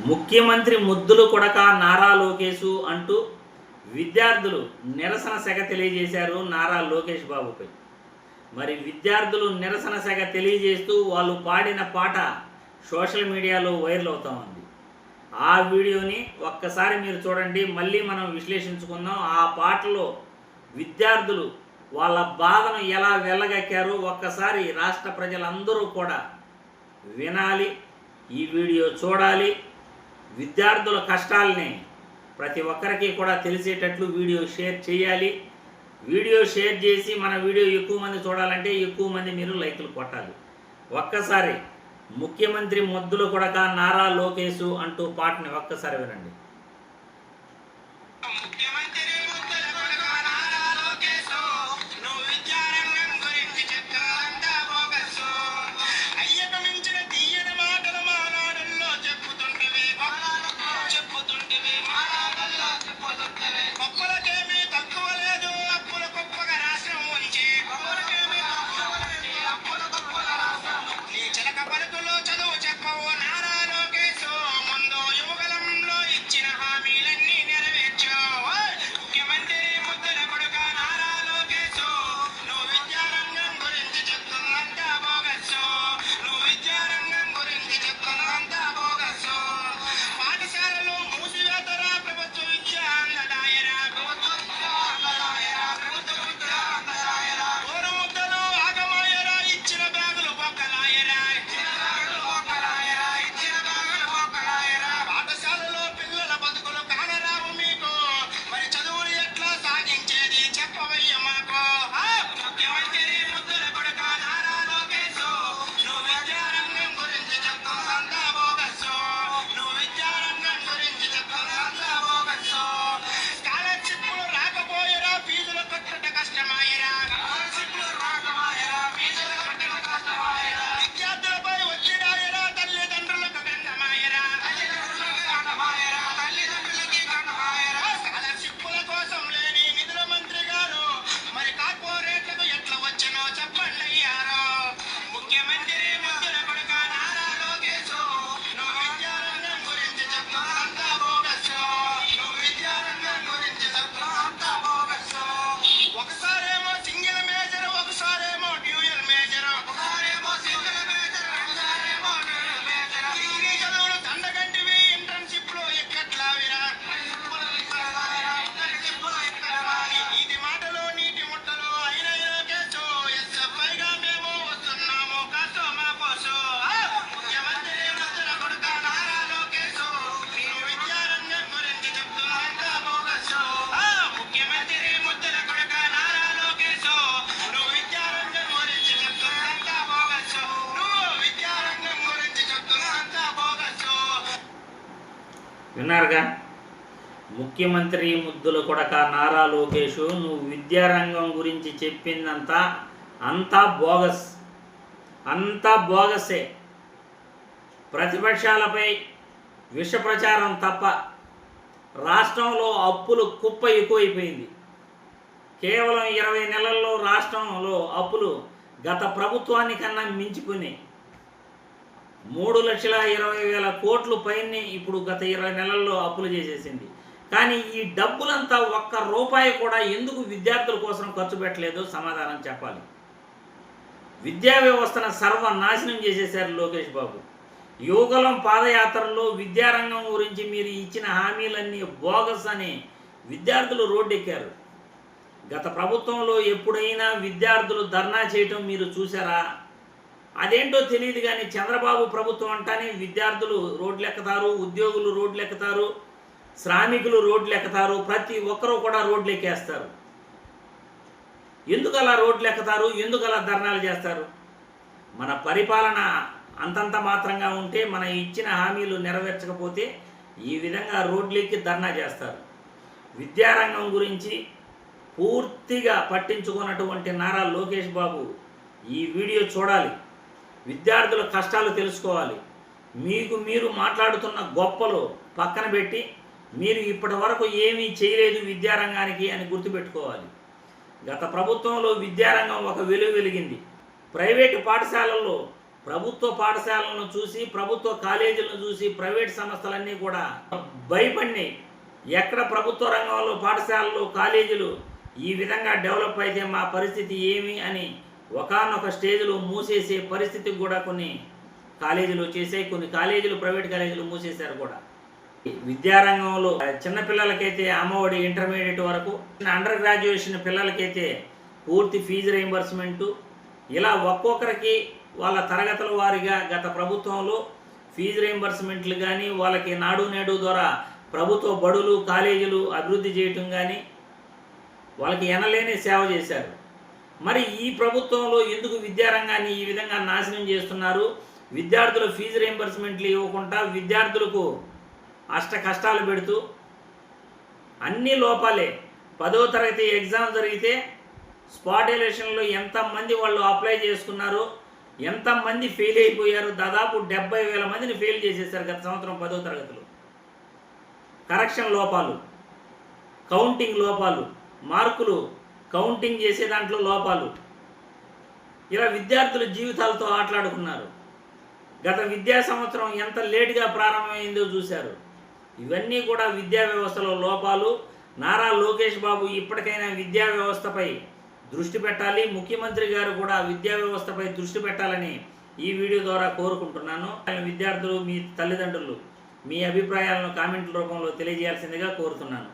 ముఖ్యమంత్రి ముద్దులు కొడక నారా లోకేష్ అంటూ విద్యార్థులు నిరసన సెగ తెలియజేశారు నారా లోకేష్ బాబుపై. మరి విద్యార్థులు నిరసన సెగ తెలియజేస్తూ వాళ్ళు పాడిన పాట సోషల్ మీడియాలో వైరల్ అవుతూ ఉంది. ఆ వీడియోని ఒక్కసారి మీరు చూడండి, మళ్ళీ మనం విశ్లేషించుకుందాం. ఆ పాటలో విద్యార్థులు వాళ్ళ బాధను ఎలా వెళ్ళగక్కారో ఒక్కసారి రాష్ట్ర ప్రజలందరూ కూడా వినాలి, ఈ వీడియో చూడాలి. విద్యార్థుల కష్టాలని ప్రతి ఒక్కరికి కూడా తెలిసేటట్లు వీడియో షేర్ చేయాలి. వీడియో షేర్ చేసి మన వీడియో ఎక్కువ మంది చూడాలంటే ఎక్కువ మంది మీరు లైకులు కొట్టాలి. ఒక్కసారి ముఖ్యమంత్రి ముద్దులు కొడక నారా లోకేష్ అంటూ పాటని ఒక్కసారి వినండి. విన్నారుగా, ముఖ్యమంత్రి ముద్దుల కొడక నారా లోకేష్ నువ్వు విద్యారంగం గురించి చెప్పిందంతా అంతా బోగసే. ప్రతిపక్షాలపై విష ప్రచారం తప్ప రాష్ట్రంలో అప్పులు కుప్ప ఎక్కువైపోయింది. కేవలం 20 నెలల్లో రాష్ట్రంలో అప్పులు గత ప్రభుత్వానికన్నా మించిపోయినాయి. 3,20,000 కోట్లు పైన ఇప్పుడు గత 20 నెలల్లో అప్పులు చేసేసింది. కానీ ఈ డబ్బులంతా ఒక్క రూపాయి కూడా ఎందుకు విద్యార్థుల కోసం ఖర్చు పెట్టలేదో సమాధానం చెప్పాలి. విద్యా వ్యవస్థను సర్వనాశనం చేసేశారు లోకేష్ బాబు. యువకులం పాదయాత్రలో విద్యారంగం గురించి మీరు ఇచ్చిన హామీలన్నీ బోగస్ అని విద్యార్థులు రోడ్డెక్కారు. గత ప్రభుత్వంలో ఎప్పుడైనా విద్యార్థులు ధర్నా చేయటం మీరు చూసారా? అదేంటో తెలియదు. కానీ చంద్రబాబు ప్రభుత్వం అంటానే విద్యార్థులు రోడ్లు ఎక్కుతారు, ఉద్యోగులు రోడ్లు ఎక్కుతారు, శ్రామికులు రోడ్లు ఎక్కుతారు, ప్రతి ఒక్కరూ కూడా రోడ్లు ఎక్కేస్తారు. ఎందుకు అలా రోడ్లు ఎక్కుతారు? ఎందుకు అలా ధర్నాలు చేస్తారు? మన పరిపాలన అంతంత మాత్రంగా ఉంటే, మన ఇచ్చిన హామీలు నెరవేర్చకపోతే ఈ విధంగా రోడ్లెక్కి ధర్నా చేస్తారు. విద్యారంగం గురించి పూర్తిగా పట్టించుకున్నటువంటి నారా లోకేష్ బాబు ఈ వీడియో చూడాలి, విద్యార్థుల కష్టాలు తెలుసుకోవాలి. మీరు మాట్లాడుతున్న గొప్పలు పక్కన పెట్టి మీరు ఇప్పటి వరకు ఏమీ చేయలేదు విద్యారంగానికి అని గుర్తుపెట్టుకోవాలి. గత ప్రభుత్వంలో విద్యారంగం ఒక వెలుగు వెలిగింది. ప్రైవేటు పాఠశాలల్లో ప్రభుత్వ పాఠశాలను చూసి, ప్రభుత్వ కాలేజీలను చూసి ప్రైవేట్ సంస్థలన్నీ కూడా భయపడినాయి. ఎక్కడ ప్రభుత్వ రంగంలో పాఠశాలలు, కాలేజీలు ఈ విధంగా డెవలప్ అయితే మా పరిస్థితి ఏమి అని ఒకానొక స్టేజ్లో మూసేసే పరిస్థితికి కూడా కొన్ని కాలేజీలు వచ్చేసాయి. కొన్ని కాలేజీలు, ప్రైవేట్ కాలేజీలు మూసేశారు కూడా. విద్యారంగంలో చిన్నపిల్లలకైతే అమ్మఒడి ఇంటర్మీడియట్ వరకు, అండర్ గ్రాడ్యుయేషన్ పిల్లలకైతే పూర్తి ఫీజు రీయింబర్స్మెంటు, ఇలా ఒక్కొక్కరికి వాళ్ళ తరగతుల వారీగా గత ప్రభుత్వంలో ఫీజు రీయింబర్స్మెంట్లు కానీ, వాళ్ళకి నాడు నేడు ద్వారా ప్రభుత్వ బడులు, కాలేజీలు అభివృద్ధి చేయటం కానీ వాళ్ళకి ఎనలేని సేవ చేశారు. మరి ఈ ప్రభుత్వంలో ఎందుకు విద్యారంగాన్ని ఈ విధంగా నాశనం చేస్తున్నారు? విద్యార్థుల ఫీజు రీయింబర్స్మెంట్లు ఇవ్వకుండా విద్యార్థులకు అష్ట కష్టాలు పెడుతూ అన్ని లోపాలే. 10వ తరగతి ఎగ్జామ్ జరిగితే స్పాట్ ఎలక్షన్లో ఎంతమంది వాళ్ళు అప్లై చేసుకున్నారు, ఎంతమంది ఫెయిల్ అయిపోయారు? దాదాపు 70,000 మందిని ఫెయిల్ చేసేసారు గత సంవత్సరం 10వ తరగతిలో. కరెక్షన్ లోపాలు, కౌంటింగ్ లోపాలు, మార్కులు కౌంటింగ్ చేసే దాంట్లో లోపాలు, ఇలా విద్యార్థుల జీవితాలతో ఆటలాడుకున్నారు. గత విద్యా సంవత్సరం ఎంత లేటుగా ప్రారంభమైందో చూశారు. ఇవన్నీ కూడా విద్యా వ్యవస్థలో లోపాలు. నారా లోకేష్ బాబు ఇప్పటికైనా విద్యా వ్యవస్థపై దృష్టి పెట్టాలి. ముఖ్యమంత్రి గారు కూడా విద్యా వ్యవస్థపై దృష్టి పెట్టాలని ఈ వీడియో ద్వారా కోరుకుంటున్నాను. విద్యార్థులు, మీ తల్లిదండ్రులు మీ అభిప్రాయాలను కామెంట్ల రూపంలో తెలియజేయాల్సిందిగా కోరుతున్నాను.